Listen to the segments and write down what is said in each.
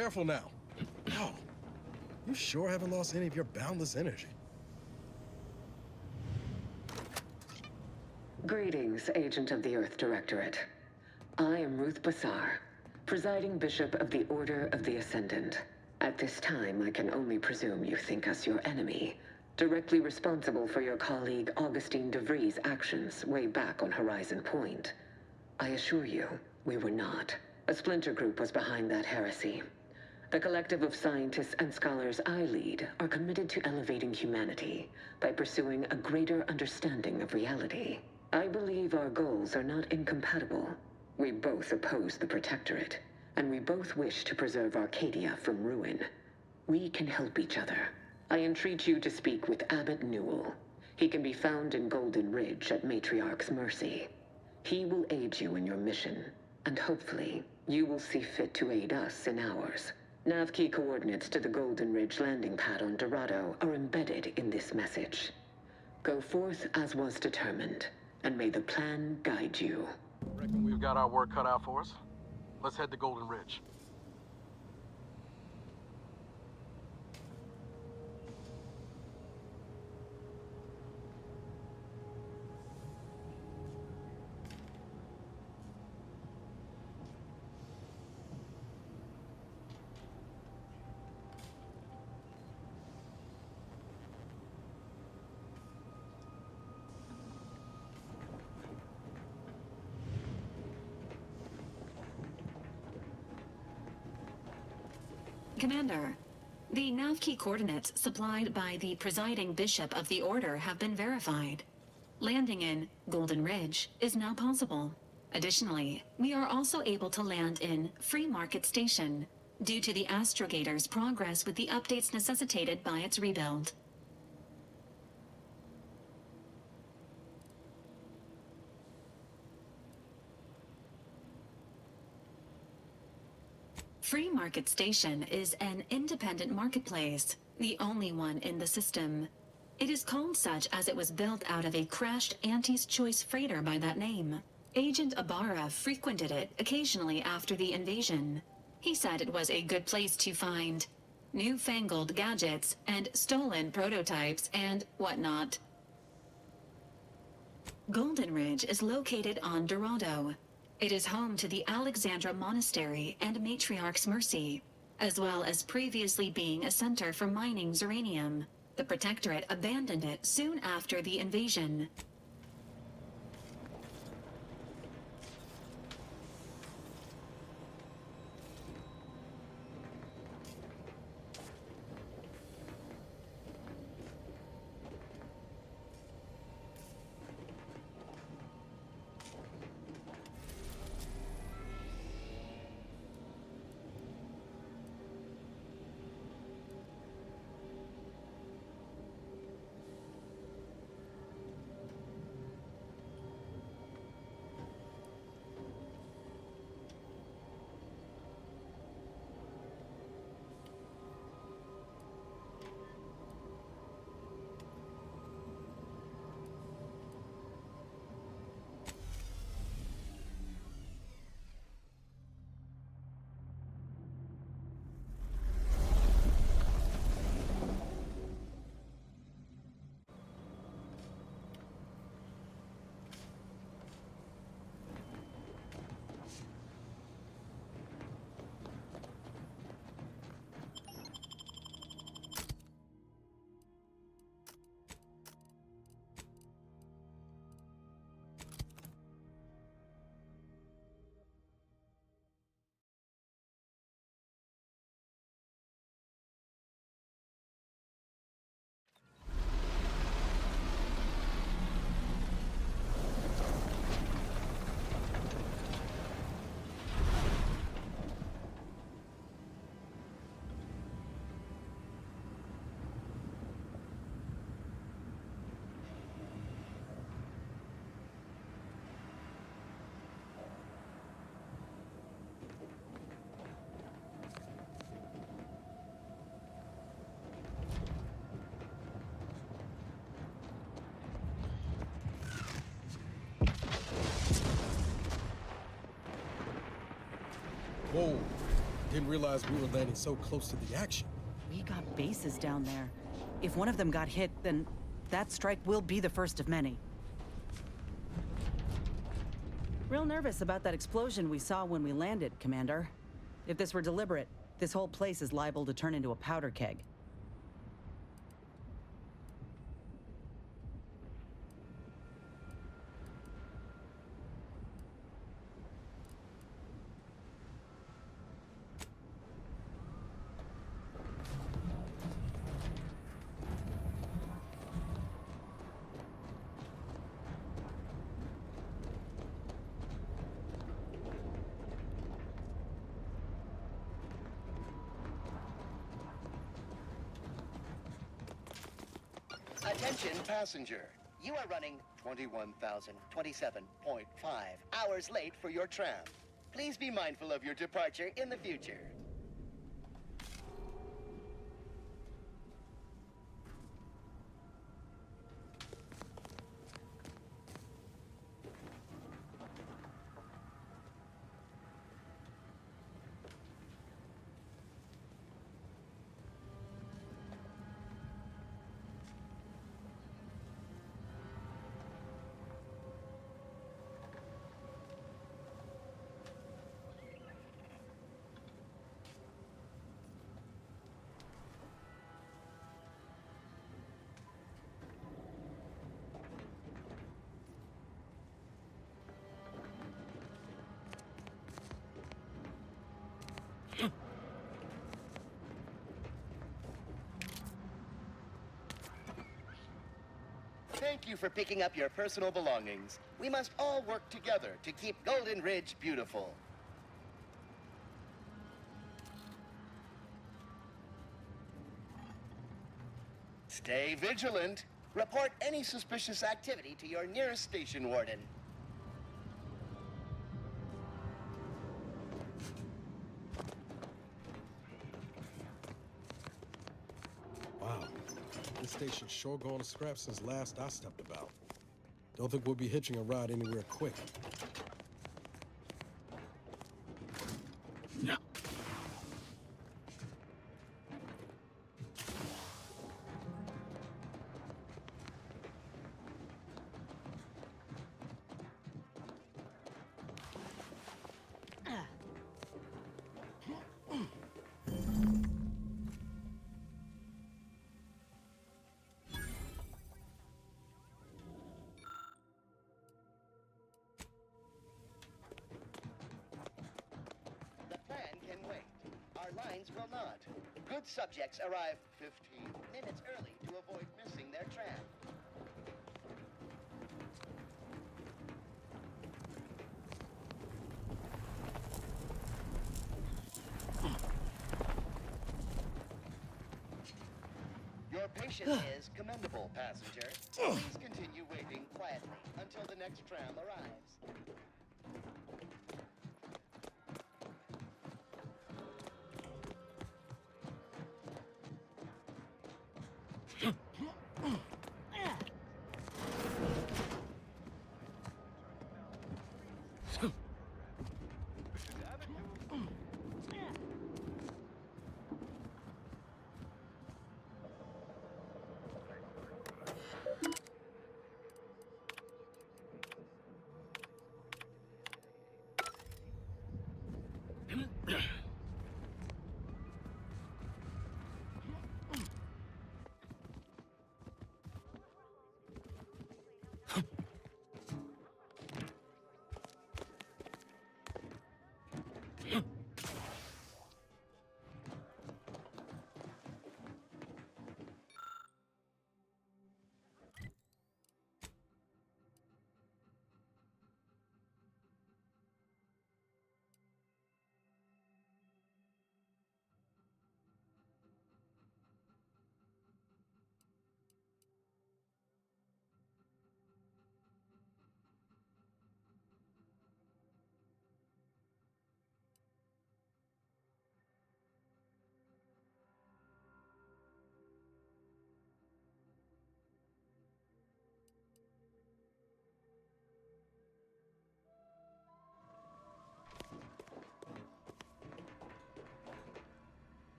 Careful now. Oh, you sure haven't lost any of your boundless energy. Greetings, Agent of the Earth Directorate. I am Ruth Bassar, presiding Bishop of the Order of the Ascendant. At this time, I can only presume you think us your enemy, directly responsible for your colleague Augustine DeVries' actions way back on Horizon Point. I assure you, we were not. A splinter group was behind that heresy. The collective of scientists and scholars I lead are committed to elevating humanity by pursuing a greater understanding of reality. I believe our goals are not incompatible. We both oppose the Protectorate, and we both wish to preserve Arcadia from ruin. We can help each other. I entreat you to speak with Abbot Newell. He can be found in Golden Ridge at Matriarch's Mercy. He will aid you in your mission, and hopefully, you will see fit to aid us in ours. Nav key coordinates to the Golden Ridge landing pad on Dorado are embedded in this message. Go forth as was determined, and may the plan guide you. Reckon we've got our work cut out for us. Let's head to Golden Ridge. Commander, the nav key coordinates supplied by the presiding bishop of the Order have been verified. Landing in Golden Ridge is now possible. Additionally, we are also able to land in Free Market Station, due to the Astrogator's progress with the updates necessitated by its rebuild. Free Market Station is an independent marketplace, the only one in the system. It is called such as it was built out of a crashed Auntie's Choice freighter by that name. Agent Ibarra frequented it occasionally after the invasion. He said it was a good place to find newfangled gadgets and stolen prototypes and whatnot. Golden Ridge is located on Dorado. It is home to the Alexandra Monastery and Matriarch's Mercy, as well as previously being a center for mining uranium. The Protectorate abandoned it soon after the invasion. Whoa. Didn't realize we were landing so close to the action. We got bases down there. If one of them got hit, then that strike will be the first of many. Real nervous about that explosion we saw when we landed, Commander. If this were deliberate, this whole place is liable to turn into a powder keg. Attention passenger, you are running 21,027.5 hours late for your tram. Please be mindful of your departure in the future. Thank you for picking up your personal belongings. We must all work together to keep Golden Ridge beautiful. Stay vigilant. Report any suspicious activity to your nearest station warden. Wow. This station's sure gone to scrap since last I stepped about. Don't think we'll be hitching a ride anywhere quick. Yeah. The plan can wait. Our lines will not. Good subjects arrive 15 minutes early to avoid missing their tram. Your patience is commendable, passenger. Please continue waiting quietly until the next tram arrives.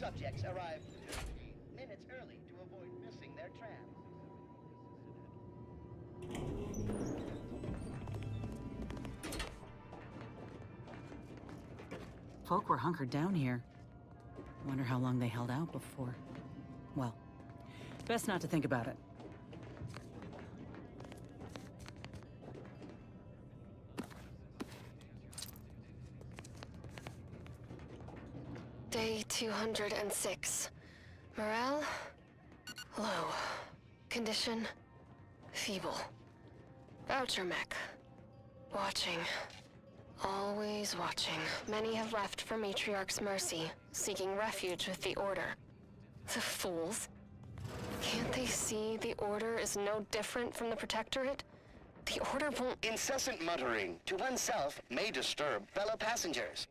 subjects arrived 15 minutes early to avoid missing their tram. Folk were hunkered down here. Wonder how long they held out before. Well, best not to think about it. Day 206. Morale? Low. Condition? Feeble. Voucher mech. Watching. Always watching. Many have left for Matriarch's mercy, seeking refuge with the Order. The fools. Can't they see the Order is no different from the Protectorate? The Order won't... Incessant muttering to oneself may disturb fellow passengers.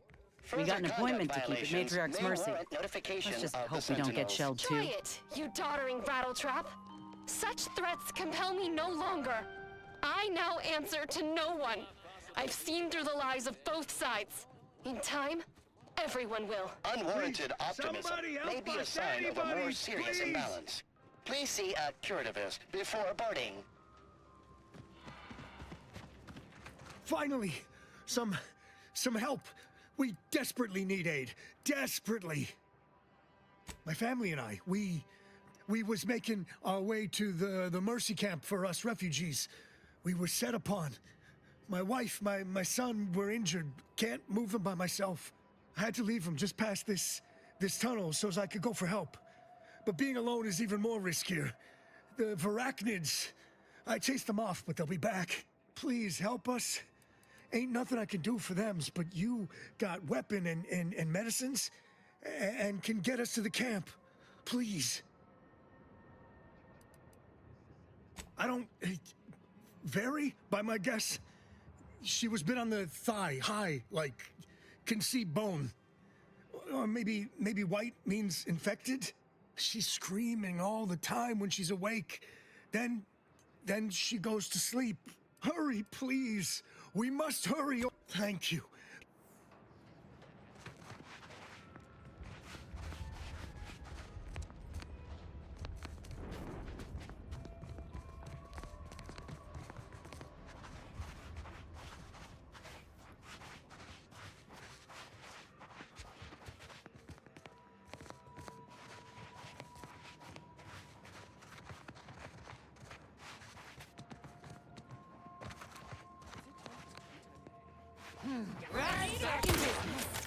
We got an Further appointment to conduct keep at violations Matriarch's may mercy. warrant notification Let's just of hope the we don't get Sentinels. shelled too. Try it, you doddering rattletrap! Such threats compel me no longer. I now answer to no one. I've seen through the lies of both sides. In time, everyone will. Unwarranted optimism somebody help may be a us, sign of a more anybody, serious please. imbalance. Please see a curativist before boarding. Finally, some help. We desperately need aid. Desperately. My family and I, we was making our way to the mercy camp for us refugees. We were set upon. My wife, my son were injured. Can't move them by myself. I had to leave them just past this tunnel so as I could go for help. But being alone is even more riskier. The Varachnids, I chased them off, but they'll be back. Please help us. Ain't nothing I can do for them, but you got weapon and medicines and can get us to the camp. Please. I don't... Vary, by my guess, she was bit on the thigh, high, like, can see bone. Or maybe white means infected? She's screaming all the time when she's awake. Then she goes to sleep. Hurry, please. We must hurry. Thank you.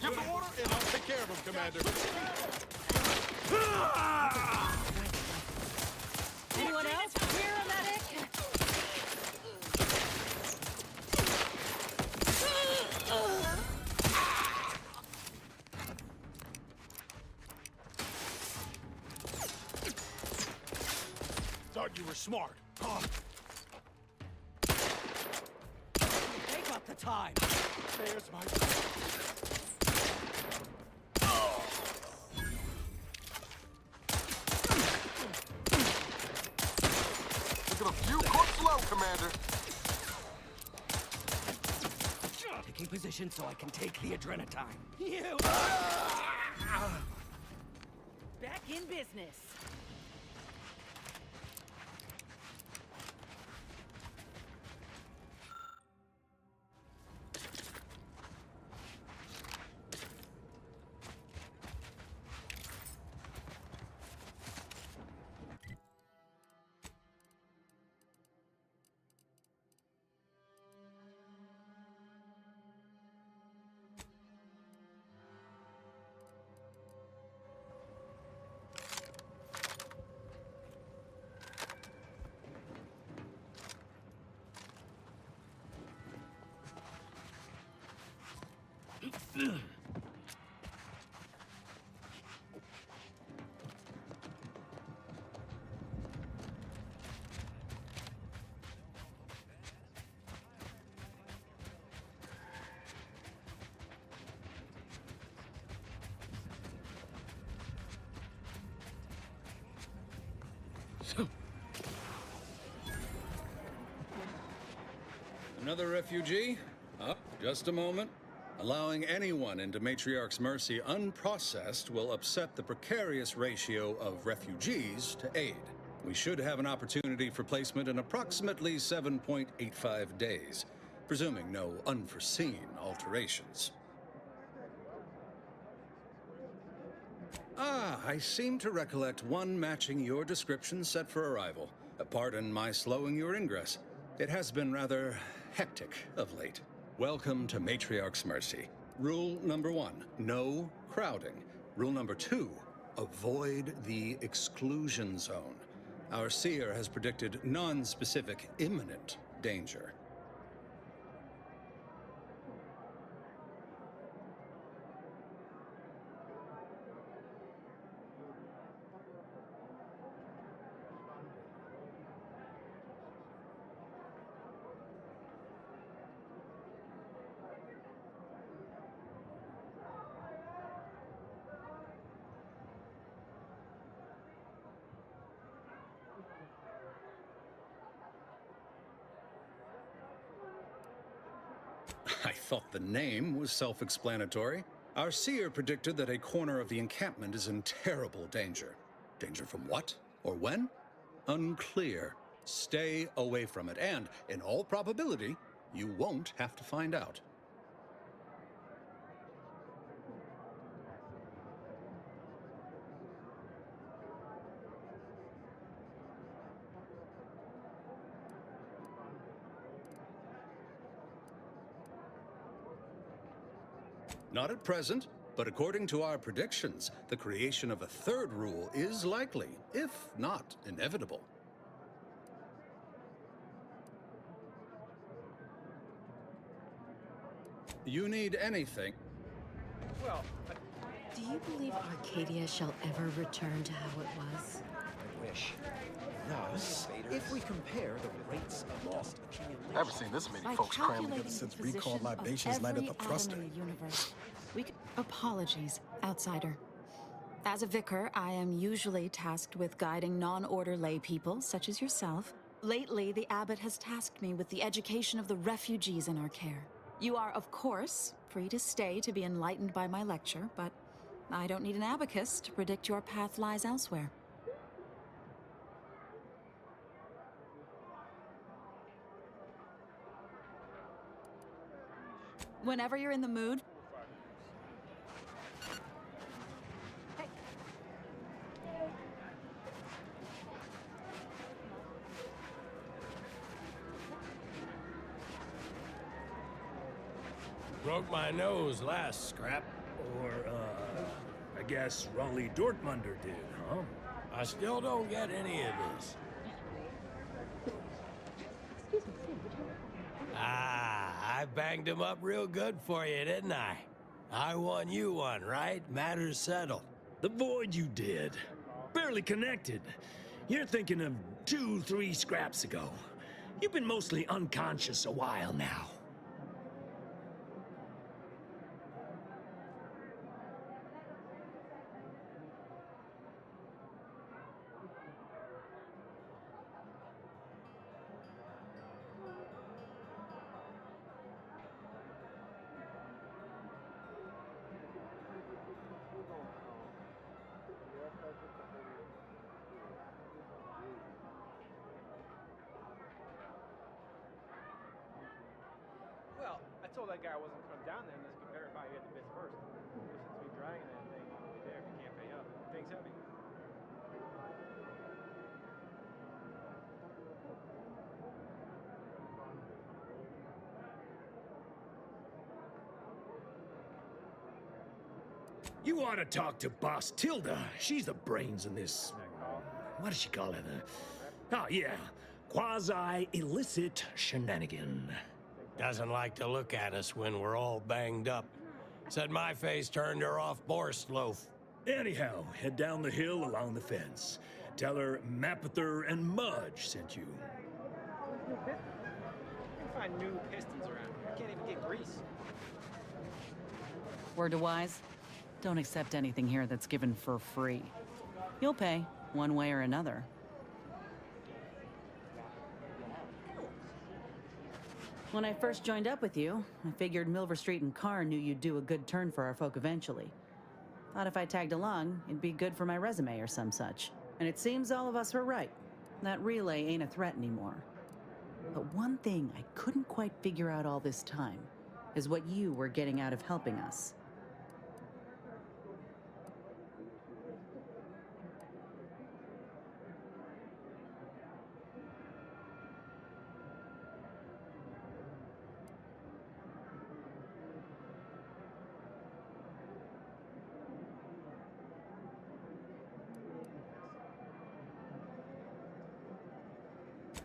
Give the order, and I'll take care of him, Commander. Anyone else? Paramedic? Thought you were smart. Huh? Take up the time. There's my... Taking a few quick slow, Commander. Taking position so I can take the adrenatine. You! Back in business. Another refugee? Up, just a moment. Allowing anyone into Matriarch's Mercy unprocessed will upset the precarious ratio of refugees to aid. We should have an opportunity for placement in approximately 7.85 days, presuming no unforeseen alterations. Ah, I seem to recollect one matching your description set for arrival. Pardon my slowing your ingress. It has been rather hectic of late. Welcome to Matriarch's Mercy. Rule number 1, no crowding. Rule number 2, avoid the exclusion zone. Our seer has predicted non-specific imminent danger. I thought the name was self-explanatory. Our seer predicted that a corner of the encampment is in terrible danger. Danger from what? Or when? Unclear. Stay away from it, and, in all probability, you won't have to find out. Not at present, but according to our predictions, the creation of a third rule is likely, if not inevitable. You need anything. Do you believe Arcadia shall ever return to how it was? I wish. Thus, if we compare the rates of dust accumulation... Never seen this many folks crammed together since recall libations lighted the thruster. Apologies, outsider. As a vicar, I am usually tasked with guiding non-order lay people, such as yourself. Lately, the abbot has tasked me with the education of the refugees in our care. You are, of course, free to stay to be enlightened by my lecture, but I don't need an abacus to predict your path lies elsewhere. Whenever you're in the mood, broke my nose last scrap. Or, I guess Raleigh Dortmunder did, huh? I still don't get any of this. I banged him up real good for you, didn't I? I won you one, right? Matters settled. The void you did. Barely connected. You're thinking of 2-3 scraps ago. You've been mostly unconscious a while now. Well, I told that guy I wasn't coming down there unless he could verify he had the bits first. No sense to be dragging that thing all the way there if you can't pay up. The thing's heavy. You ought to talk to Boss Tilda. She's the brains in this... What does she call it? Oh, yeah. Quasi-illicit shenanigan. Doesn't like to look at us when we're all banged up. Said my face turned her off Borstloaf. Anyhow, head down the hill along the fence. Tell her Mapother and Mudge sent you. New pistons? You can find new pistons around here. You can't even get grease. Word to wise, don't accept anything here that's given for free. You'll pay, one way or another. When I first joined up with you, I figured Milver Street and Carr knew you'd do a good turn for our folk eventually. Thought if I tagged along, it'd be good for my resume or some such. And it seems all of us were right. That relay ain't a threat anymore. But one thing I couldn't quite figure out all this time is what you were getting out of helping us.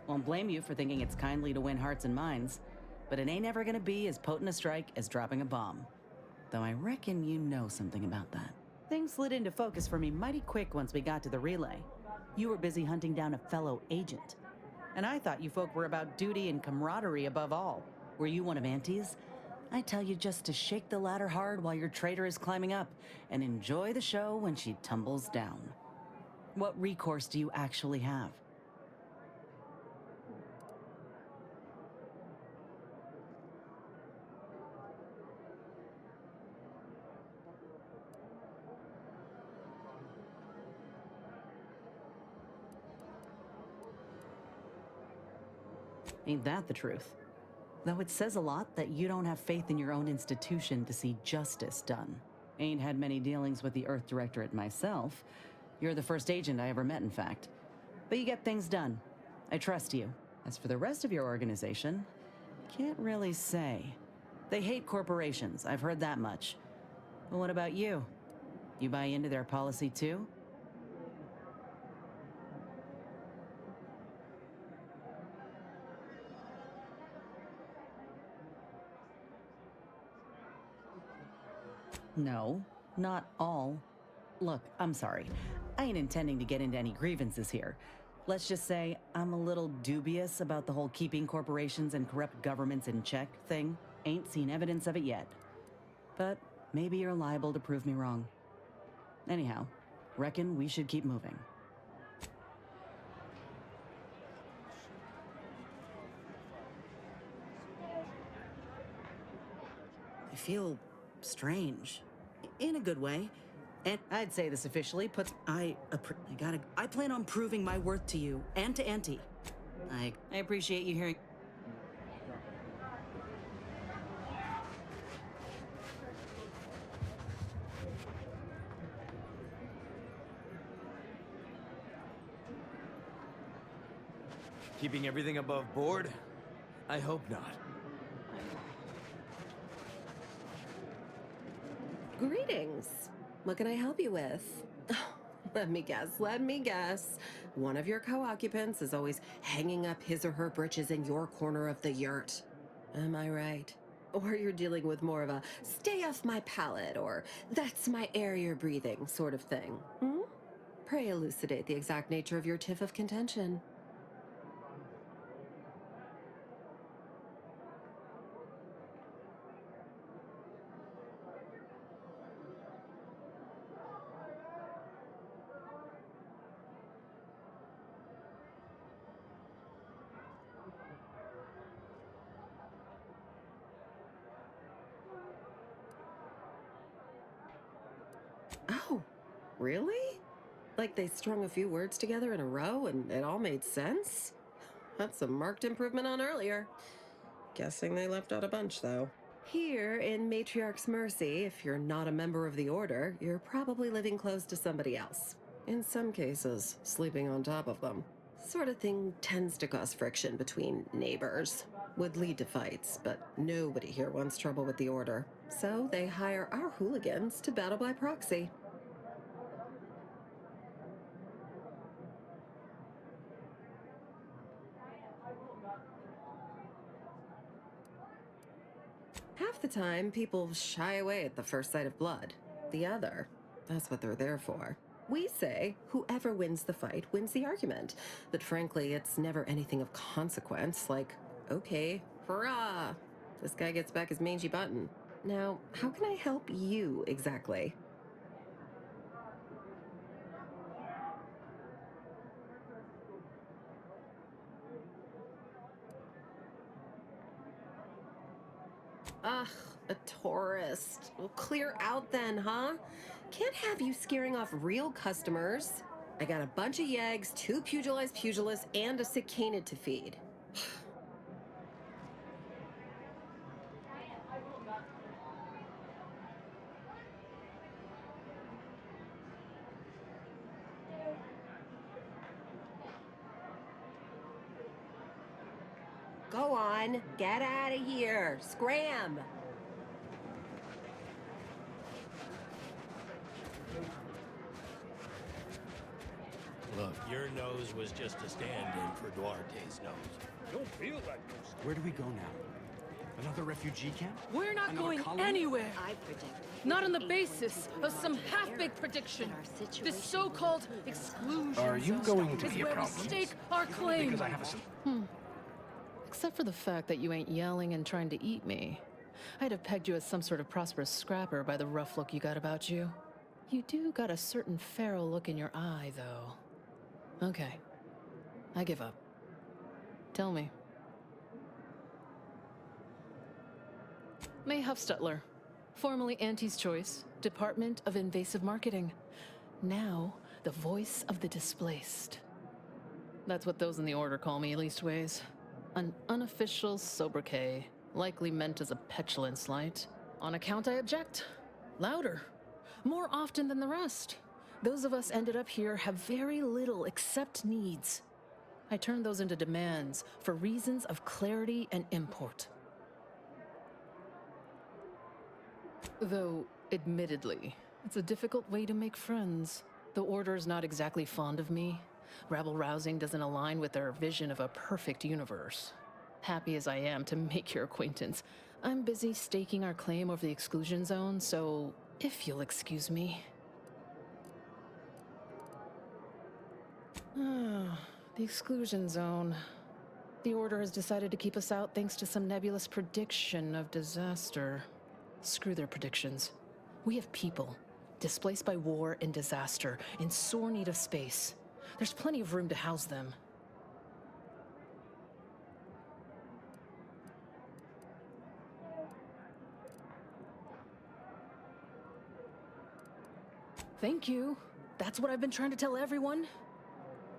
Won't blame you for thinking it's kindly to win hearts and minds, but it ain't ever gonna be as potent a strike as dropping a bomb. Though I reckon you know something about that. Things slid into focus for me mighty quick once we got to the relay. You were busy hunting down a fellow agent. And I thought you folk were about duty and camaraderie above all. Were you one of Auntie's? I tell you just to shake the ladder hard while your traitor is climbing up, and enjoy the show when she tumbles down. What recourse do you actually have? Ain't that the truth? Though it says a lot that you don't have faith in your own institution to see justice done. Ain't had many dealings with the Earth Directorate myself. You're the first agent I ever met, in fact. But you get things done. I trust you. As for the rest of your organization, can't really say. They hate corporations, I've heard that much. But what about you? You buy into their policy too? No, not all. Look, I'm sorry. I ain't intending to get into any grievances here. Let's just say I'm a little dubious about the whole keeping corporations and corrupt governments in check thing. Ain't seen evidence of it yet. But maybe you're liable to prove me wrong. Anyhow, reckon we should keep moving. I feel strange. In a good way. And I'd say this officially puts... I plan on proving my worth to you and to Auntie. I appreciate you hearing... Keeping everything above board? I hope not. Greetings. What can I help you with? Let me guess. One of your co-occupants is always hanging up his or her britches in your corner of the yurt. Am I right? Or you're dealing with more of a stay off my palate or that's my air you're breathing sort of thing. Hmm? Pray elucidate the exact nature of your tiff of contention. Oh, really? Like they strung a few words together in a row and it all made sense? That's a marked improvement on earlier. Guessing they left out a bunch, though. Here in Matriarch's Mercy, if you're not a member of the Order, you're probably living close to somebody else. In some cases, sleeping on top of them. Sort of thing tends to cause friction between neighbors. Would lead to fights, but nobody here wants trouble with the Order. So they hire our hooligans to battle by proxy. Half the time, people shy away at the first sight of blood. The other, that's what they're there for. We say, whoever wins the fight wins the argument. But frankly, it's never anything of consequence, like, okay, hurrah! This guy gets back his mangy button. Now, how can I help you exactly? Ugh, a tourist. Well, clear out then, huh? Can't have you scaring off real customers. I got a bunch of yeggs, 2 pugilized pugilists, and a cicanid to feed. Go on, get out of here. Scram! Look, your nose was just a stand-in for Duarte's nose. Don't feel like no. Where do we go now? Another refugee camp? We're not Another going colony? anywhere. I predict. Not on the basis of some half-baked prediction. This so-called exclusion Are you zone going to is be a where we problem? stake our claim. Because I have a... Except for the fact that you ain't yelling and trying to eat me. I'd have pegged you as some sort of prosperous scrapper by the rough look you got about you. You do got a certain feral look in your eye, though. Okay. I give up. Tell me. May Huffstutler, formerly Auntie's Choice, Department of Invasive Marketing. Now, the voice of the displaced. That's what those in the Order call me, leastways. An unofficial sobriquet, likely meant as a petulant slight. On account I object. Louder. More often than the rest. Those of us ended up here have very little except needs. I turn those into demands for reasons of clarity and import. Though, admittedly, it's a difficult way to make friends. The Order's not exactly fond of me. Rabble-rousing doesn't align with their vision of a perfect universe. Happy as I am to make your acquaintance, I'm busy staking our claim over the exclusion zone, so if you'll excuse me. The exclusion zone. The Order has decided to keep us out thanks to some nebulous prediction of disaster. Screw their predictions. We have people, displaced by war and disaster, in sore need of space. There's plenty of room to house them. Thank you. That's what I've been trying to tell everyone.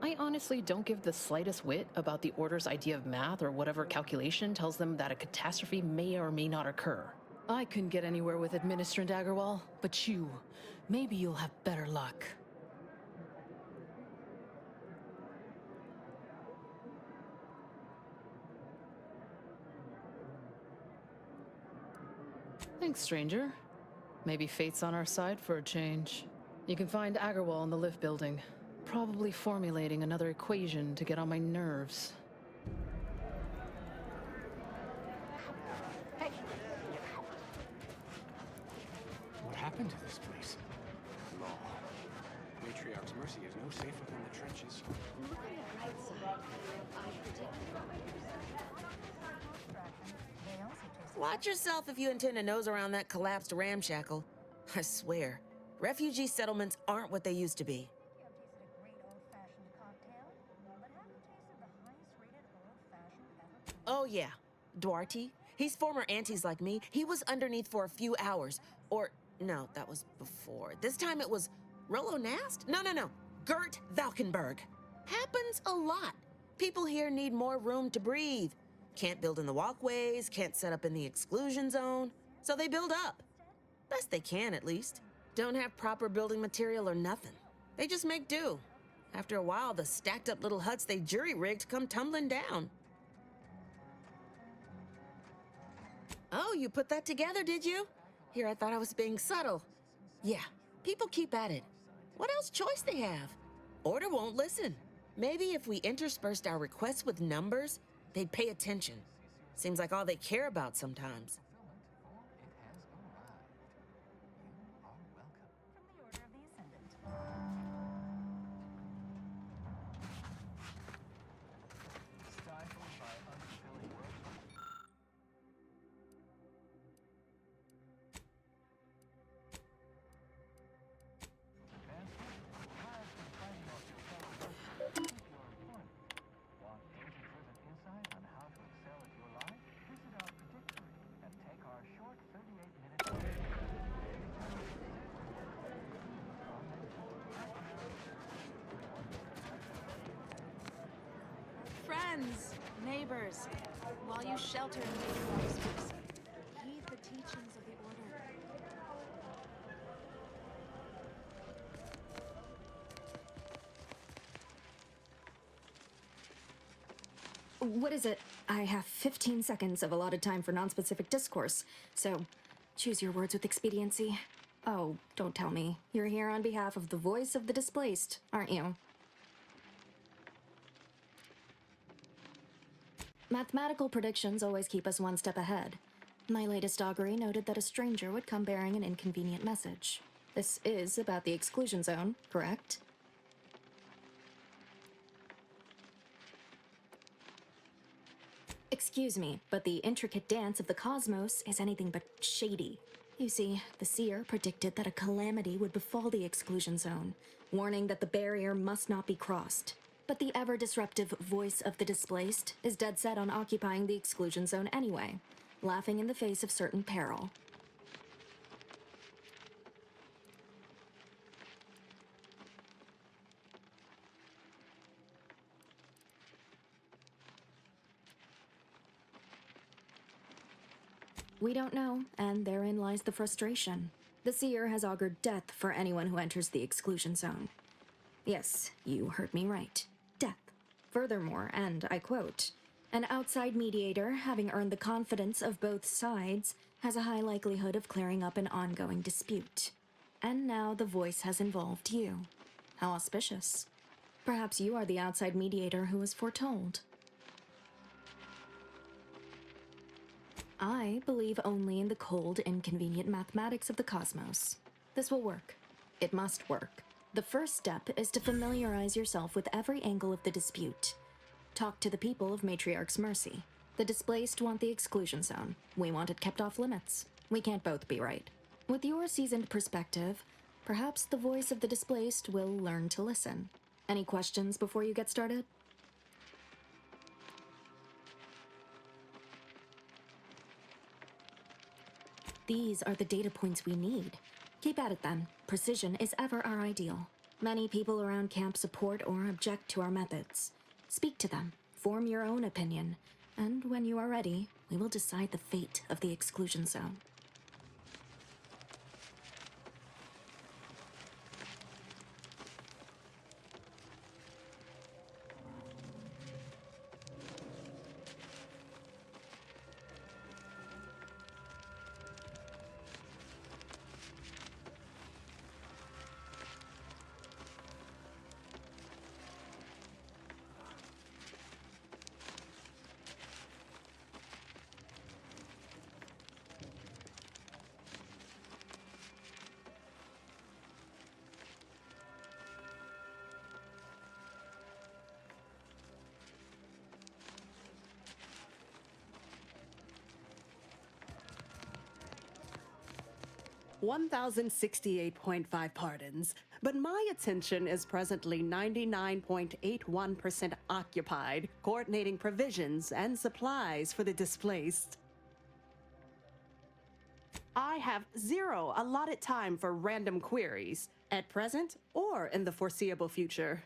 I honestly don't give the slightest whit about the Order's idea of math or whatever calculation tells them that a catastrophe may or may not occur. I couldn't get anywhere with Administrant Agarwal, but you, maybe you'll have better luck. Thanks, stranger. Maybe fate's on our side for a change. You can find Agarwal in the lift building, probably formulating another equation to get on my nerves. What happened to this place? Law. Matriarch's Mercy is no safer than the trenches. Look on the bright side. I predict. Watch yourself if you intend to nose around that collapsed ramshackle. I swear, refugee settlements aren't what they used to be. Oh yeah, Duarte. He's former aunties like me. He was underneath for a few hours. Or, no, that was before. This time it was Rollo Nast? No. Gert Valkenburg. Happens a lot. People here need more room to breathe. Can't build in the walkways, can't set up in the exclusion zone. So they build up. Best they can, at least. Don't have proper building material or nothing. They just make do. After a while, the stacked up little huts they jury-rigged come tumbling down. Oh, you put that together, did you? Here, I thought I was being subtle. Yeah, people keep at it. What else choice they have? Order won't listen. Maybe if we interspersed our requests with numbers, they'd pay attention. Seems like all they care about sometimes. Friends, neighbors, while you shelter in Matriarch's mercy, heed the teachings of the Order. What is it? I have 15 seconds of allotted time for non-specific discourse, so choose your words with expediency. Oh, don't tell me. You're here on behalf of the voice of the displaced, aren't you? Mathematical predictions always keep us one step ahead. My latest augury noted that a stranger would come bearing an inconvenient message. This is about the exclusion zone, correct? Excuse me, but the intricate dance of the cosmos is anything but shady. You see, the seer predicted that a calamity would befall the exclusion zone, warning that the barrier must not be crossed. But the ever-disruptive voice of the displaced is dead set on occupying the exclusion zone anyway, laughing in the face of certain peril. We don't know, and therein lies the frustration. The seer has augured death for anyone who enters the exclusion zone. Yes, you heard me right. Death. Furthermore, and I quote, "An outside mediator, having earned the confidence of both sides, has a high likelihood of clearing up an ongoing dispute." And now the voice has involved you. How auspicious. Perhaps you are the outside mediator who was foretold. I believe only in the cold, inconvenient mathematics of the cosmos. This will work. It must work. The first step is to familiarize yourself with every angle of the dispute. Talk to the people of Matriarch's mercy. The displaced want the exclusion zone. We want it kept off limits. We can't both be right. With your seasoned perspective, perhaps the voice of the displaced will learn to listen. Any questions before you get started? These are the data points we need. Keep at it then. Precision is ever our ideal. Many people around camp support or object to our methods. Speak to them, form your own opinion, and when you are ready, we will decide the fate of the exclusion zone. $1,068.5 pardons, but my attention is presently 99.81% occupied, coordinating provisions and supplies for the displaced. I have 0 allotted time for random queries, at present or in the foreseeable future.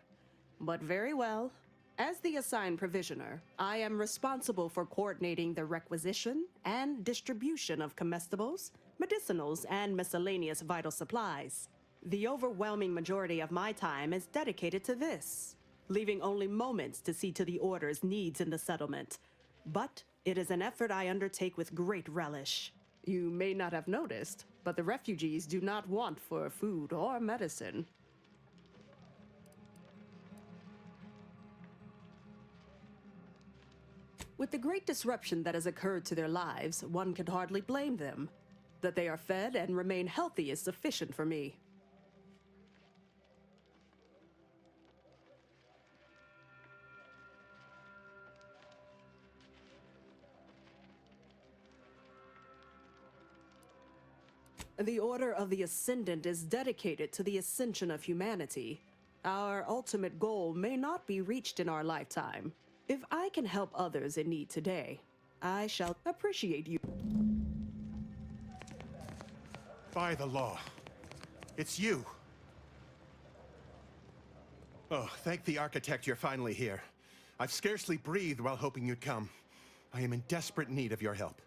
But very well. As the assigned provisioner, I am responsible for coordinating the requisition and distribution of comestibles, medicinals, and miscellaneous vital supplies. The overwhelming majority of my time is dedicated to this, leaving only moments to see to the Order's needs in the settlement. But it is an effort I undertake with great relish. You may not have noticed, but the refugees do not want for food or medicine. With the great disruption that has occurred to their lives, one can hardly blame them. That they are fed and remain healthy is sufficient for me. The Order of the Ascendant is dedicated to the ascension of humanity. Our ultimate goal may not be reached in our lifetime. If I can help others in need today, I shall appreciate you. By the law. It's you. Oh, thank the architect you're finally here. I've scarcely breathed while hoping you'd come. I am in desperate need of your help.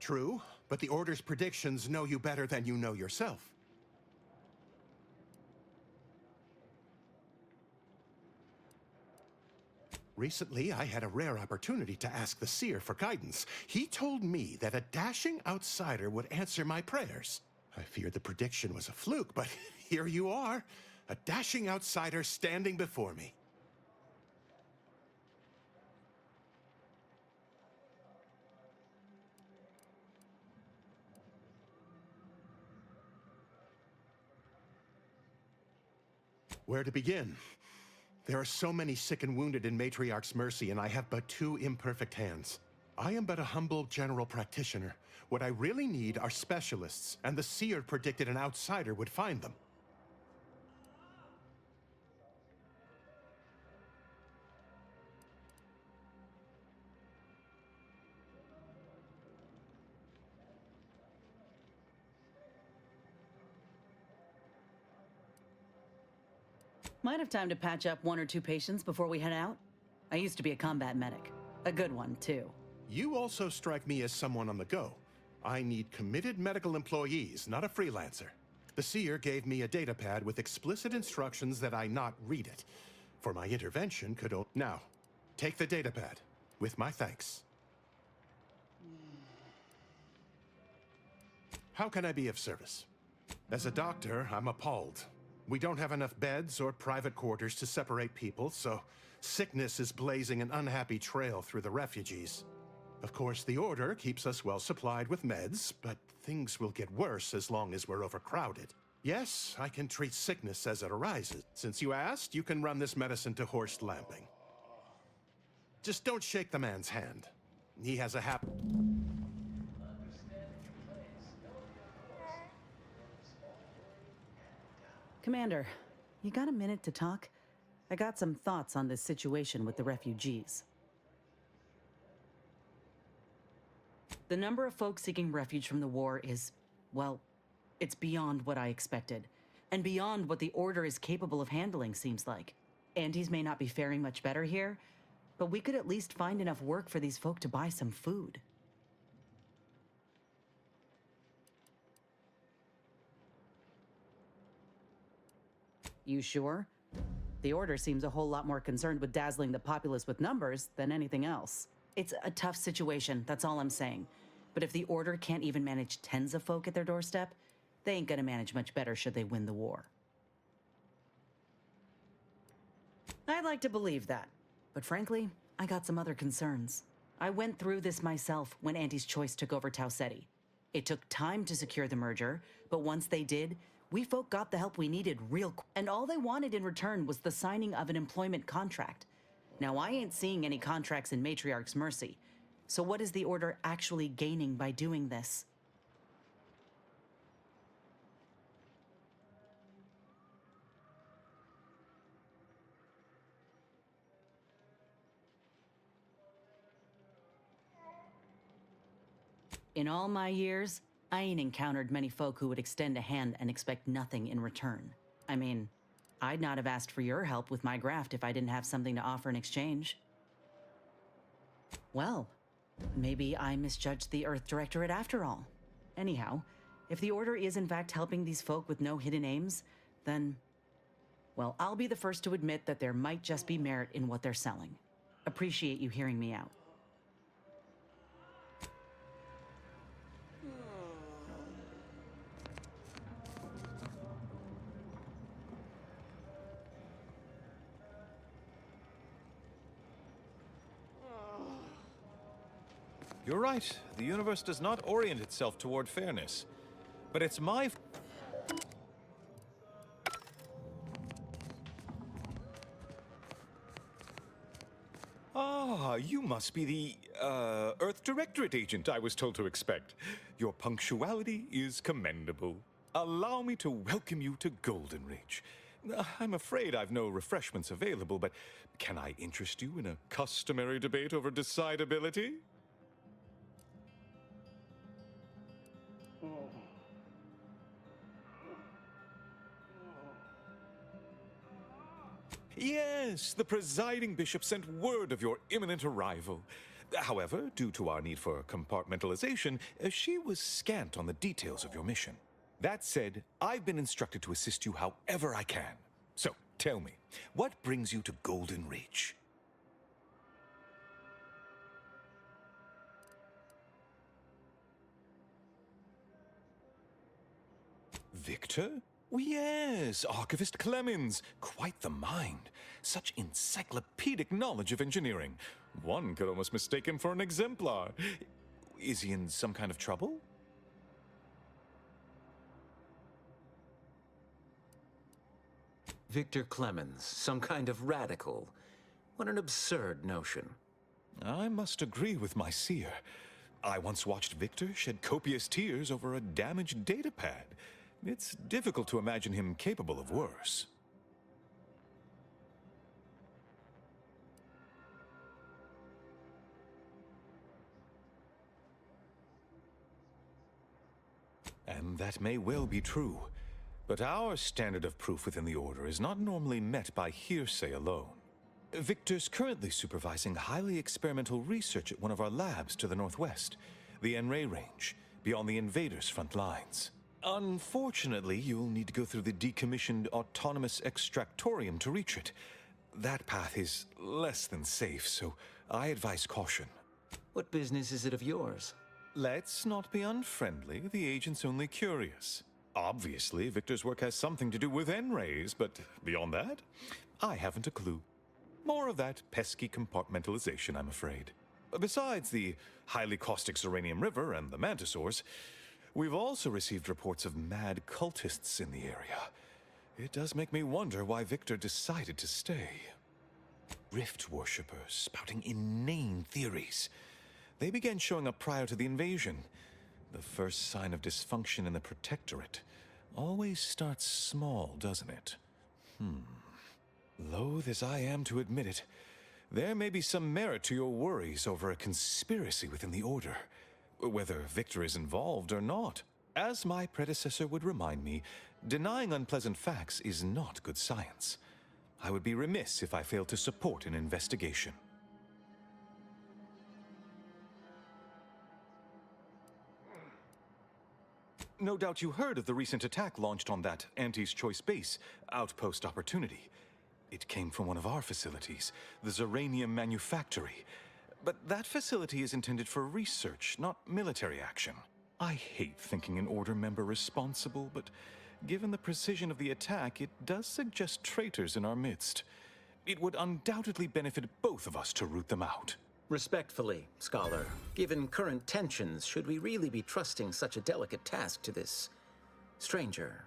True, but the Order's predictions know you better than you know yourself. Recently, I had a rare opportunity to ask the Seer for guidance. He told me that a dashing outsider would answer my prayers. I feared the prediction was a fluke, but here you are, a dashing outsider standing before me. Where to begin? There are so many sick and wounded in Matriarch's Mercy, and I have but 2 imperfect hands. I am but a humble general practitioner. What I really need are specialists, and the Seer predicted an outsider would find them. Might have time to patch up 1 or 2 patients before we head out. I used to be a combat medic. A good one, too. You also strike me as someone on the go. I need committed medical employees, not a freelancer. The Seer gave me a datapad with explicit instructions that I not read it. For my intervention could Now, take the datapad, with my thanks. How can I be of service? As a doctor, I'm appalled. We don't have enough beds or private quarters to separate people, so sickness is blazing an unhappy trail through the refugees. Of course, the Order keeps us well supplied with meds, but things will get worse as long as we're overcrowded. Yes, I can treat sickness as it arises. Since you asked, you can run this medicine to Horst Lamping. Just don't shake the man's hand. He has a Commander, you got a minute to talk? I got some thoughts on this situation with the refugees. The number of folks seeking refuge from the war is, well, it's beyond what I expected. And beyond what the Order is capable of handling, seems like. Antes may not be faring much better here, but we could at least find enough work for these folk to buy some food. You sure? The Order seems a whole lot more concerned with dazzling the populace with numbers than anything else. It's a tough situation, that's all I'm saying. But if the Order can't even manage tens of folk at their doorstep, they ain't gonna manage much better should they win the war. I'd like to believe that. But frankly, I got some other concerns. I went through this myself when Anti's Choice took over Tau Ceti. It took time to secure the merger, but once they did, we folk got the help we needed real quick. And all they wanted in return was the signing of an employment contract. Now, I ain't seeing any contracts in Matriarch's Mercy. So what is the Order actually gaining by doing this? In all my years, I ain't encountered many folk who would extend a hand and expect nothing in return. I mean, I'd not have asked for your help with my graft if I didn't have something to offer in exchange. Well, maybe I misjudged the Earth Directorate after all. Anyhow, if the Order is in fact helping these folk with no hidden aims, then, well, I'll be the first to admit that there might just be merit in what they're selling. Appreciate you hearing me out. You're right. The universe does not orient itself toward fairness. But it's my... Ah, you must be the, Earth Directorate agent I was told to expect. Your punctuality is commendable. Allow me to welcome you to Golden Ridge. I'm afraid I've no refreshments available, but can I interest you in a customary debate over decidability? Yes, the presiding bishop sent word of your imminent arrival. However, due to our need for compartmentalization, she was scant on the details of your mission. That said, I've been instructed to assist you however I can. So, tell me, what brings you to Golden Ridge? Victor? Oh, yes, Archivist Clemens. Quite the mind. Such encyclopedic knowledge of engineering. One could almost mistake him for an exemplar. Is he in some kind of trouble? Victor Clemens, some kind of radical. What an absurd notion. I must agree with my seer. I once watched Victor shed copious tears over a damaged datapad. It's difficult to imagine him capable of worse. And that may well be true. But our standard of proof within the Order is not normally met by hearsay alone. Victor's currently supervising highly experimental research at one of our labs to the northwest, the Enray Range, beyond the invaders' front lines. Unfortunately, you'll need to go through the decommissioned autonomous extractorium to reach it. That path is less than safe, so I advise caution. What business is it of yours? Let's not be unfriendly. The agent's only curious. Obviously, Victor's work has something to do with N-rays, but beyond that, I haven't a clue. More of that pesky compartmentalization, I'm afraid. Besides the highly caustic Zeranium River and the Mantisaurs, we've also received reports of mad cultists in the area. It does make me wonder why Victor decided to stay. Rift worshippers spouting inane theories. They began showing up prior to the invasion. The first sign of dysfunction in the Protectorate always starts small, doesn't it? Loath as I am to admit it, there may be some merit to your worries over a conspiracy within the Order, whether Victor is involved or not. As my predecessor would remind me, denying unpleasant facts is not good science. I would be remiss if I failed to support an investigation. No doubt you heard of the recent attack launched on that Auntie's Choice base, Outpost Opportunity. It came from one of our facilities, the Zeranium Manufactory. But that facility is intended for research, not military action. I hate thinking an Order member responsible, but given the precision of the attack, it does suggest traitors in our midst. It would undoubtedly benefit both of us to root them out. Respectfully, Scholar, given current tensions, should we really be trusting such a delicate task to this stranger?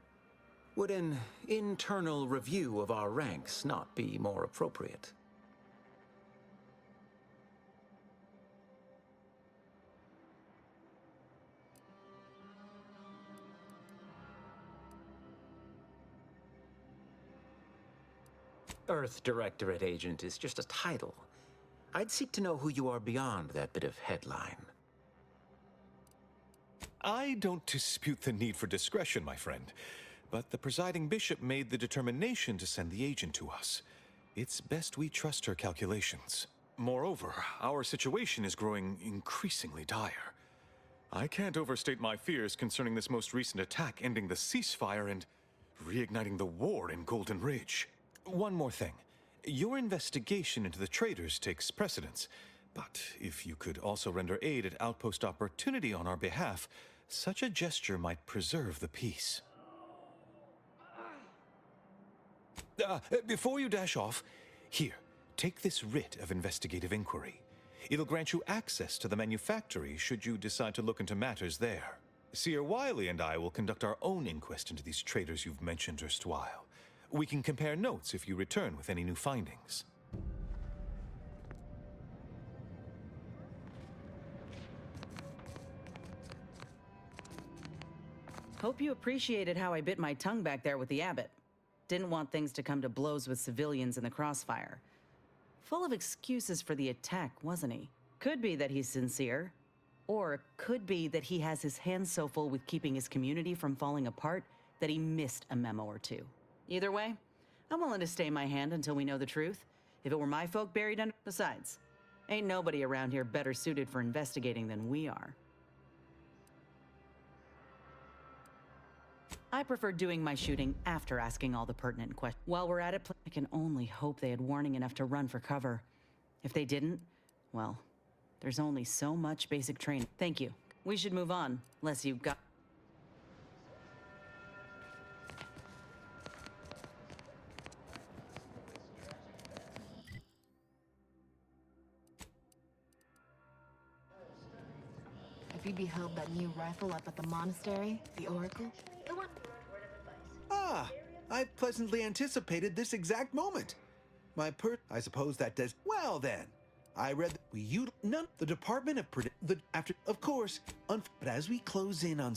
Would an internal review of our ranks not be more appropriate? Earth Directorate Agent is just a title. I'd seek to know who you are beyond that bit of headline. I don't dispute the need for discretion, my friend, but the presiding bishop made the determination to send the agent to us. It's best we trust her calculations. Moreover, our situation is growing increasingly dire. I can't overstate my fears concerning this most recent attack ending the ceasefire and reigniting the war in Golden Ridge. One more thing. Your investigation into the traitors takes precedence, but if you could also render aid at Outpost Opportunity on our behalf, such a gesture might preserve the peace. Before you dash off, here, take this writ of investigative inquiry. It'll grant you access to the manufactory should you decide to look into matters there. Seer Wiley and I will conduct our own inquest into these traitors you've mentioned erstwhile. We can compare notes if you return with any new findings. Hope you appreciated how I bit my tongue back there with the abbot. Didn't want things to come to blows with civilians in the crossfire. Full of excuses for the attack, wasn't he? Could be that he's sincere. Or could be that he has his hands so full with keeping his community from falling apart that he missed a memo or two. Either way, I'm willing to stay my hand until we know the truth. If it were my folk buried under... Besides, ain't nobody around here better suited for investigating than we are. I prefer doing my shooting after asking all the pertinent questions. While we're at it, I can only hope they had warning enough to run for cover. If they didn't, well, there's only so much basic training. Thank you. We should move on, unless you've got... Have you beheld that new rifle up at the monastery? The Oracle? The one... Ah, I pleasantly anticipated this exact moment. I suppose that does... Well then, I read that the Department of of course, but as we close in on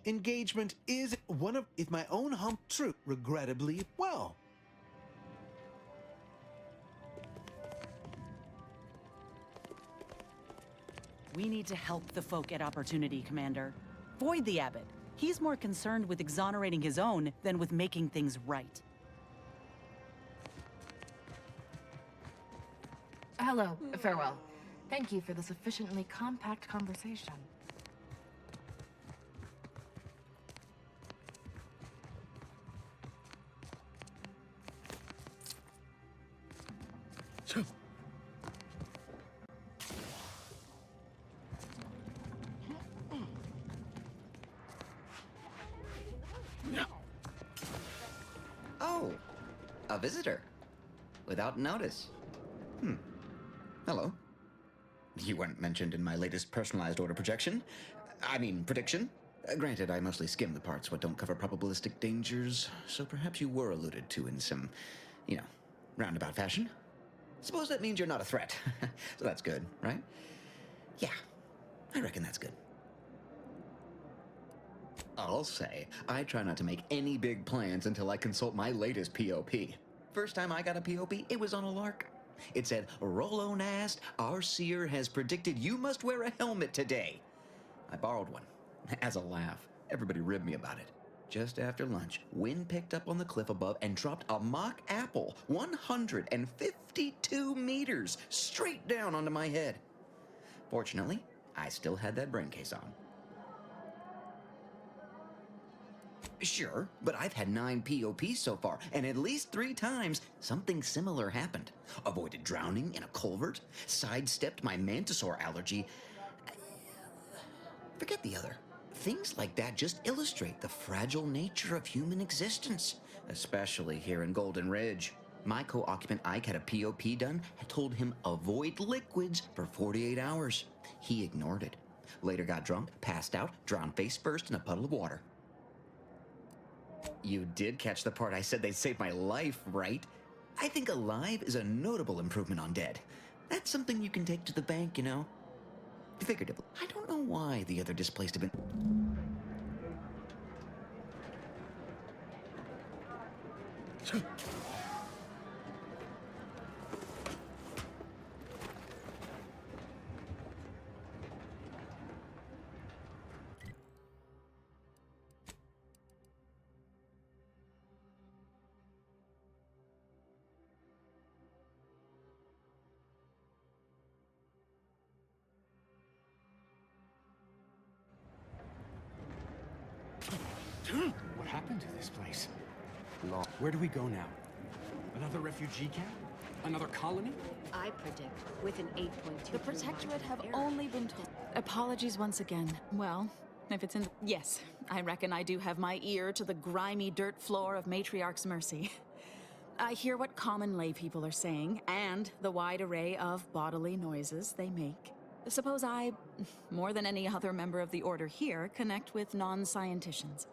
engagement is one of, if my own true, regrettably, well. We need to help the folk at opportunity, Commander. Void the Abbot. He's more concerned with exonerating his own than with making things right. Hello, farewell. Thank you for the sufficiently compact conversation. Oh, a visitor. Without notice. Hello. You weren't mentioned in my latest personalized order prediction. Granted, I mostly skim the parts what don't cover probabilistic dangers, so perhaps you were alluded to in some, roundabout fashion. Suppose that means you're not a threat. So that's good, right? Yeah, I reckon that's good. I'll say, I try not to make any big plans until I consult my latest POP. First time I got a POP, it was on a lark. It said, Rolo Nast, our seer has predicted you must wear a helmet today. I borrowed one, as a laugh. Everybody ribbed me about it. Just after lunch, wind picked up on the cliff above and dropped a mock apple 152 meters straight down onto my head. Fortunately, I still had that brain case on. Sure, but I've had 9 POPs so far, and at least 3 times something similar happened. Avoided drowning in a culvert, sidestepped my mantisaur allergy. Forget the other. Things like that just illustrate the fragile nature of human existence, especially here in Golden Ridge. My co-occupant Ike had a POP done, had told him avoid liquids for 48 hours. He ignored it. Later got drunk, passed out, drowned face first in a puddle of water. You did catch the part I said they'd save my life, right? I think alive is a notable improvement on dead. That's something you can take to the bank, Figuratively. I don't know why the other displaced have been... What happened to this place? Where do we go now? Another refugee camp? Another colony? I predict with an 8.2. The Protectorate have only been told. Apologies once again. Well, if it's in... Yes, I reckon I do have my ear to the grimy dirt floor of Matriarch's Mercy. I hear what common laypeople are saying, and the wide array of bodily noises they make. Suppose I, more than any other member of the Order here, connect with non-scienticians.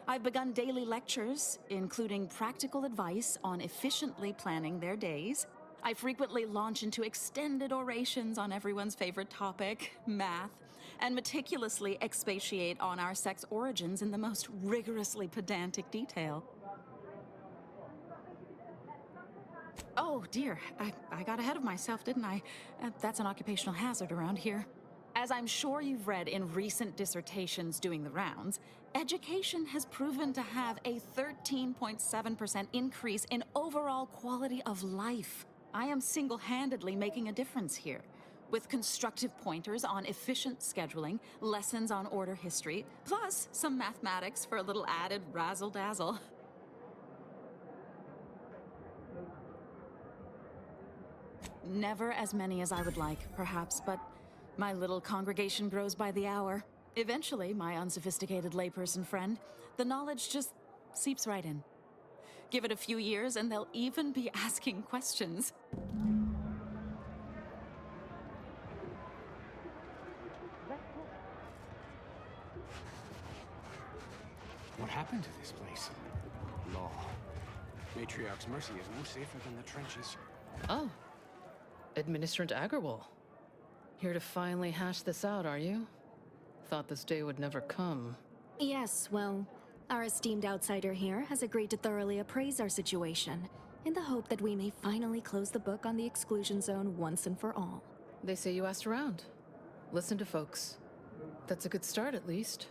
I've begun daily lectures, including practical advice on efficiently planning their days. I frequently launch into extended orations on everyone's favorite topic, math, and meticulously expatiate on our sex origins in the most rigorously pedantic detail. Oh, dear. I got ahead of myself, didn't I? That's an occupational hazard around here. As I'm sure you've read in recent dissertations doing the rounds, education has proven to have a 13.7% increase in overall quality of life. I am single-handedly making a difference here, with constructive pointers on efficient scheduling, lessons on order history, plus some mathematics for a little added razzle-dazzle. Never as many as I would like, perhaps, but my little congregation grows by the hour. Eventually, my unsophisticated layperson friend, the knowledge just seeps right in. Give it a few years and they'll even be asking questions. What happened to this place? Law. Matriarch's mercy is no safer than the trenches. Oh. Administrator Agarwal. Here to finally hash this out, are you? Thought this day would never come. Yes, well, our esteemed outsider here has agreed to thoroughly appraise our situation, in the hope that we may finally close the book on the exclusion zone once and for all. They say you asked around. Listen to folks. That's a good start, at least.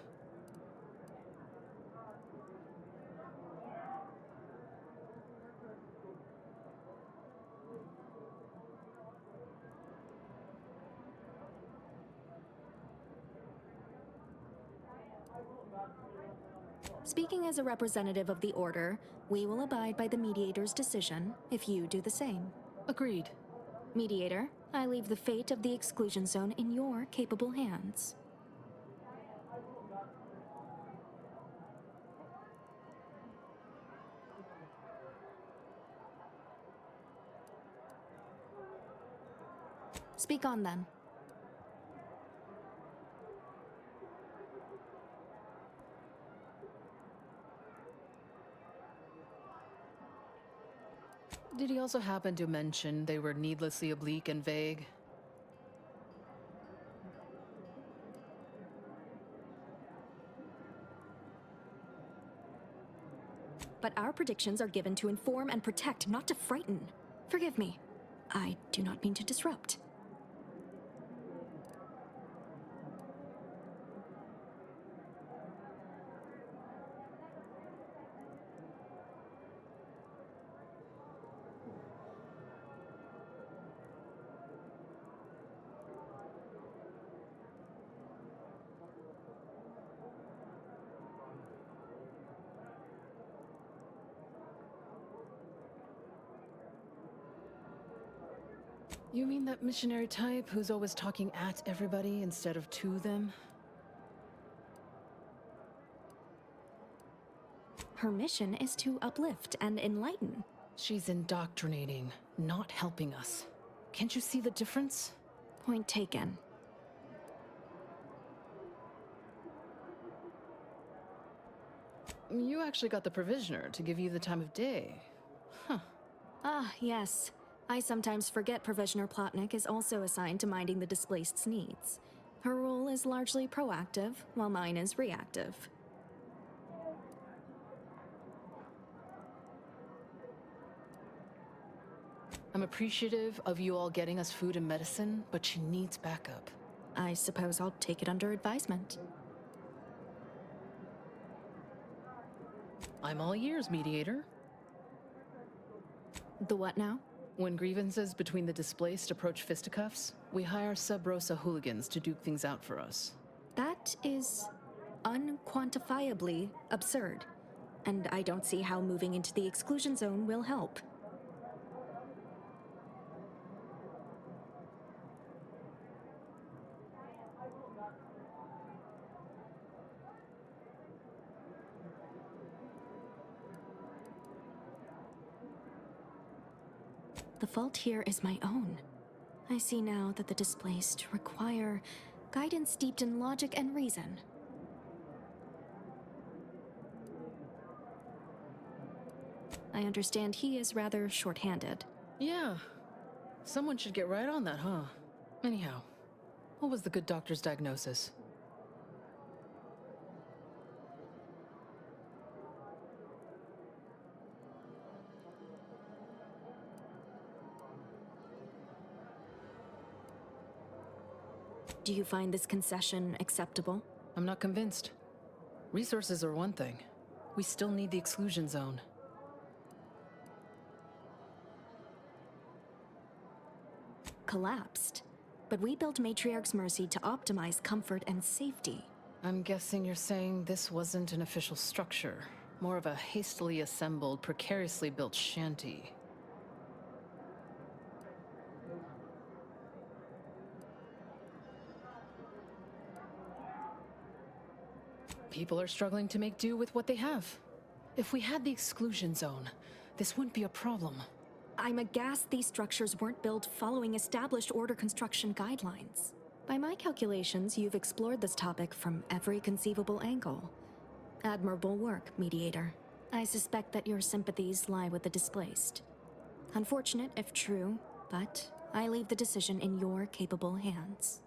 Speaking as a representative of the Order, we will abide by the Mediator's decision if you do the same. Agreed. Mediator, I leave the fate of the exclusion zone in your capable hands. Speak on then. Did he also happen to mention they were needlessly oblique and vague? But our predictions are given to inform and protect, not to frighten. Forgive me. I do not mean to disrupt. You mean that missionary type who's always talking at everybody instead of to them? Her mission is to uplift and enlighten. She's indoctrinating, not helping us. Can't you see the difference? Point taken. You actually got the Provisioner to give you the time of day. Huh. Ah, yes. I sometimes forget Provisioner Plotnik is also assigned to minding the displaced's needs. Her role is largely proactive, while mine is reactive. I'm appreciative of you all getting us food and medicine, but she needs backup. I suppose I'll take it under advisement. I'm all ears, Mediator. The what now? When grievances between the displaced approach fisticuffs, we hire Sub Rosa hooligans to duke things out for us. That is unquantifiably absurd, and I don't see how moving into the exclusion zone will help. The fault here is my own. I see now that the displaced require guidance steeped in logic and reason. I understand he is rather short-handed. Yeah. Someone should get right on that, huh? Anyhow, what was the good doctor's diagnosis? Do you find this concession acceptable? I'm not convinced. Resources are one thing. We still need the exclusion zone. Collapsed. But we built Matriarch's Mercy to optimize comfort and safety. I'm guessing you're saying this wasn't an official structure. More of a hastily assembled, precariously built shanty. People are struggling to make do with what they have. If we had the exclusion zone, this wouldn't be a problem. I'm aghast these structures weren't built following established order construction guidelines. By my calculations, you've explored this topic from every conceivable angle. Admirable work, Mediator. I suspect that your sympathies lie with the displaced. Unfortunate if true, but I leave the decision in your capable hands.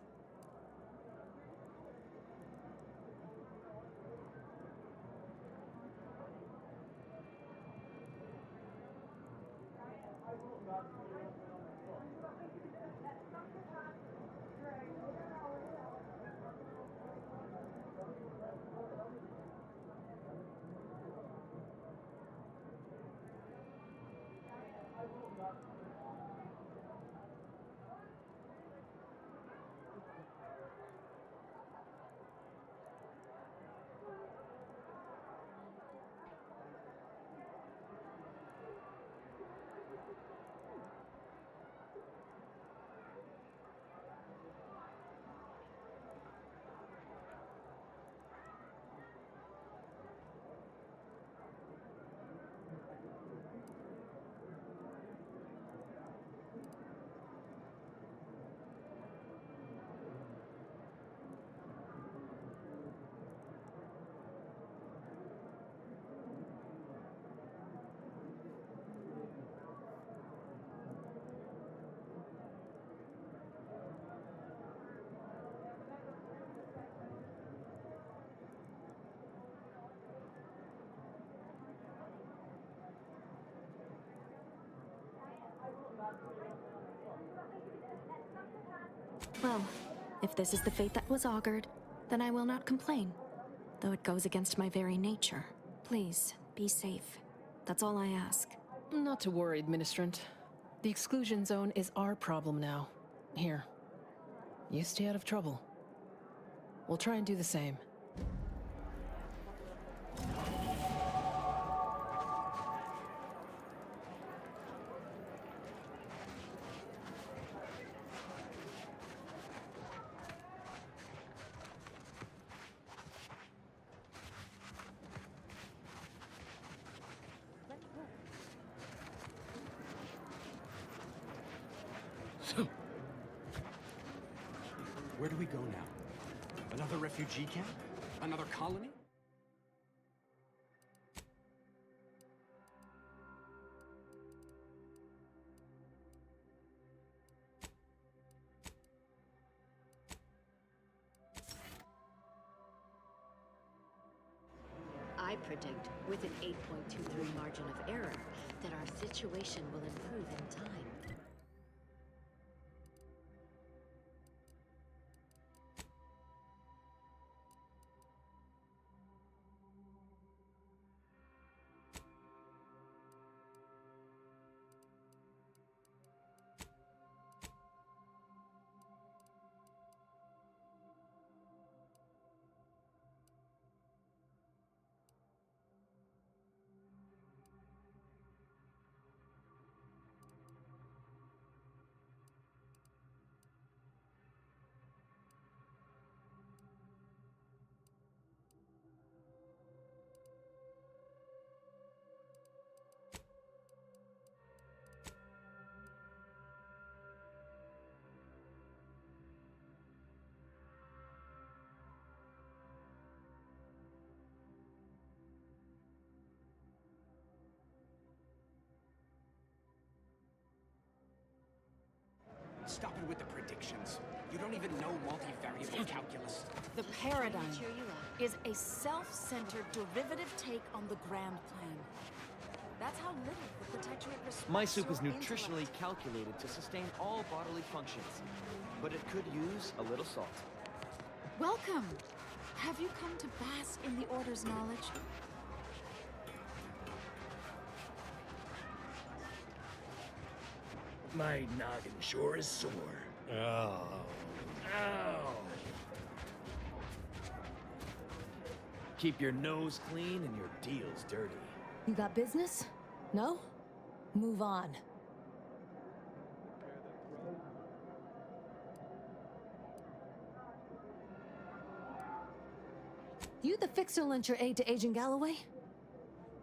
Well, if this is the fate that was augured, then I will not complain, though it goes against my very nature. Please, be safe. That's all I ask. Not to worry, Administrant. The exclusion zone is our problem now. Here. You stay out of trouble. We'll try and do the same. Where do we go now? Another refugee camp? Another colony? I predict, with an 8.23 margin of error, that our situation will improve in time. Stop it with the predictions. You don't even know multivariable calculus. The paradigm is a self-centered derivative take on the grand plan. That's how little the protectorate respects My soup is your nutritionally calculated to sustain all bodily functions. but it could use a little salt. Welcome! Have you come to bask in the Order's knowledge? My noggin sure is sore. Oh. Ow. Keep your nose clean and your deals dirty. You got business? No? Move on. You the fixer lent your aid to Agent Galloway?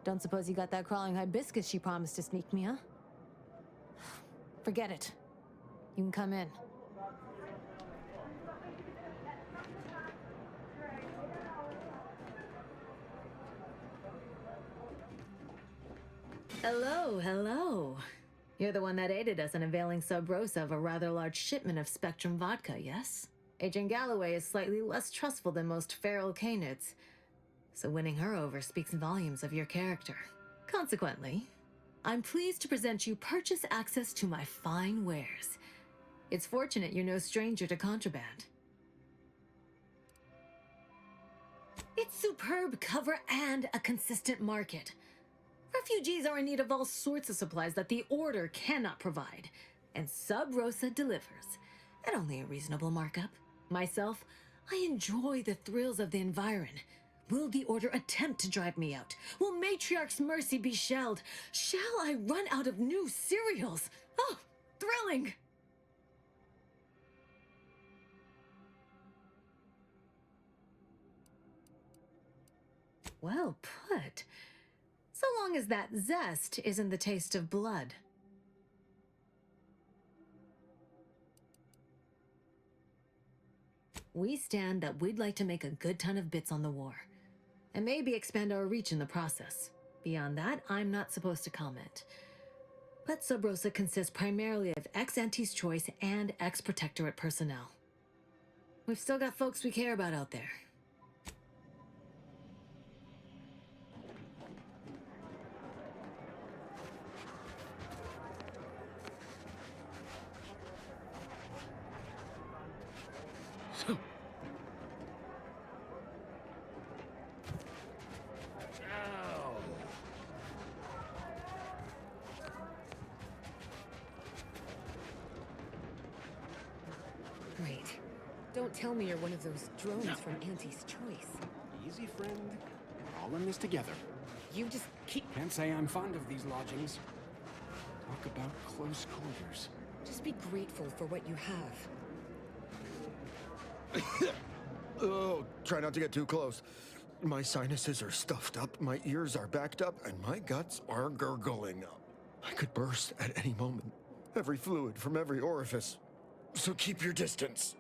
Don't suppose you got that crawling hibiscus she promised to sneak me, huh? Forget it. You can come in. Hello, hello. You're the one that aided us in availing Sub Rosa of a rather large shipment of Spectrum vodka, yes? Agent Galloway is slightly less trustful than most feral canids, so winning her over speaks volumes of your character. Consequently, I'm pleased to present you purchase access to my fine wares. It's fortunate you're no stranger to contraband. It's superb cover and a consistent market. Refugees are in need of all sorts of supplies that the Order cannot provide, and Sub Rosa delivers, at only a reasonable markup. Myself, I enjoy the thrills of the environ. Will the Order attempt to drive me out? Will Matriarch's mercy be shelled? Shall I run out of new cereals? Oh, thrilling! Well put. So long as that zest isn't the taste of blood. We stand that we'd like to make a good ton of bits on the war, and maybe expand our reach in the process. Beyond that, I'm not supposed to comment. But Sub Rosa consists primarily of ex-Anti's Choice and ex-Protectorate personnel. We've still got folks we care about out there. Great. Don't tell me you're one of those drones from Auntie's Choice. Easy, friend. We're all in this together. You just keep... Can't say I'm fond of these lodgings. Talk about close quarters. Just be grateful for what you have. Oh, try not to get too close. My sinuses are stuffed up, my ears are backed up, and my guts are gurgling. I could burst at any moment. Every fluid from every orifice. So keep your distance.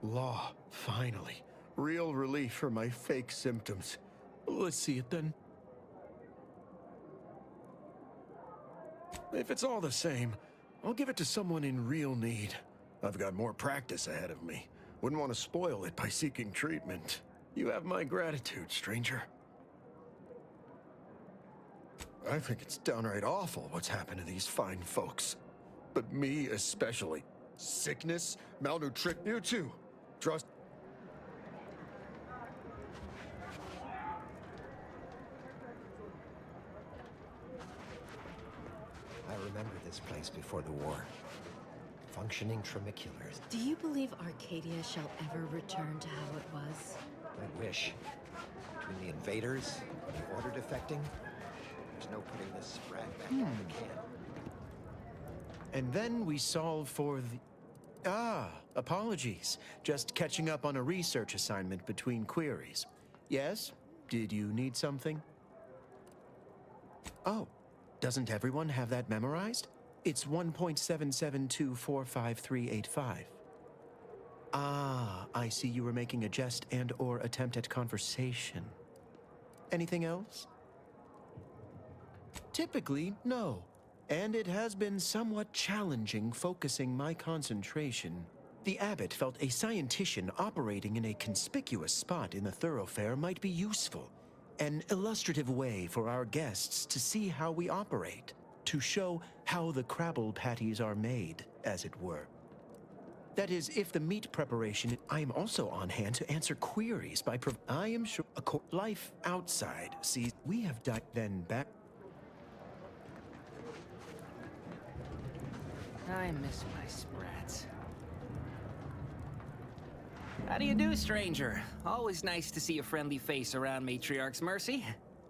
Law, finally. Real relief for my fake symptoms. Let's see it then. If it's all the same, I'll give it to someone in real need. I've got more practice ahead of me. Wouldn't want to spoil it by seeking treatment. You have my gratitude, stranger. I think it's downright awful what's happened to these fine folks. But me especially. Sickness, malnutrition, you too. Trust. I remember this place before the war. Functioning tramiculars. Do you believe Arcadia shall ever return to how it was? I wish. Between the invaders and the Order defecting, there's no putting this sprat back in the can. And then we solve for the... apologies. Just catching up on a research assignment between queries. Yes? Did you need something? Oh, doesn't everyone have that memorized? It's 1.77245385. Ah, I see you were making a jest and/or attempt at conversation. Anything else? Typically, no. And it has been somewhat challenging focusing my concentration. The abbot felt a scientician operating in a conspicuous spot in the thoroughfare might be useful. An illustrative way for our guests to see how we operate. to show how the crabble patties are made, as it were. That is, if the meat preparation, I am also on hand to answer queries by I am sure life outside sees we have died then back. I miss my sprats. How do you do, stranger? Always nice to see a friendly face around Matriarch's Mercy.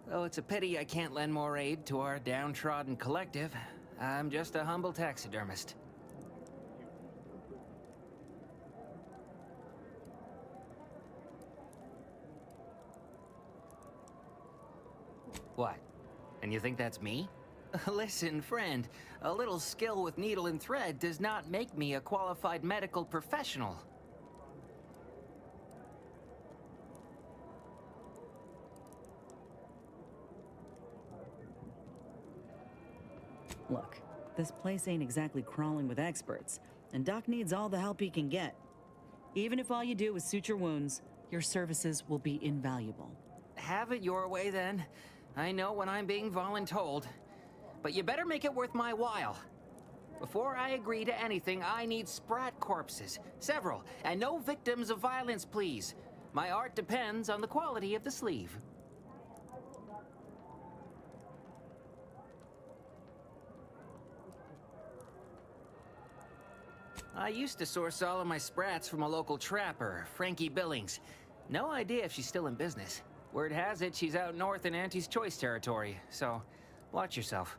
Though it's a pity I can't lend more aid to our downtrodden collective. I'm just a humble taxidermist. What? And you think that's me? Listen, friend, a little skill with needle and thread does not make me a qualified medical professional. Look, this place ain't exactly crawling with experts, and Doc needs all the help he can get. Even if all you do is suture wounds, your services will be invaluable. Have it your way, then. I know when I'm being voluntold. But you better make it worth my while. Before I agree to anything, I need sprat corpses. Several. And no victims of violence, please. My art depends on the quality of the sleeve. I used to source all of my sprats from a local trapper, Frankie Billings. No idea if she's still in business. Word has it she's out north in Auntie's Choice territory, so watch yourself.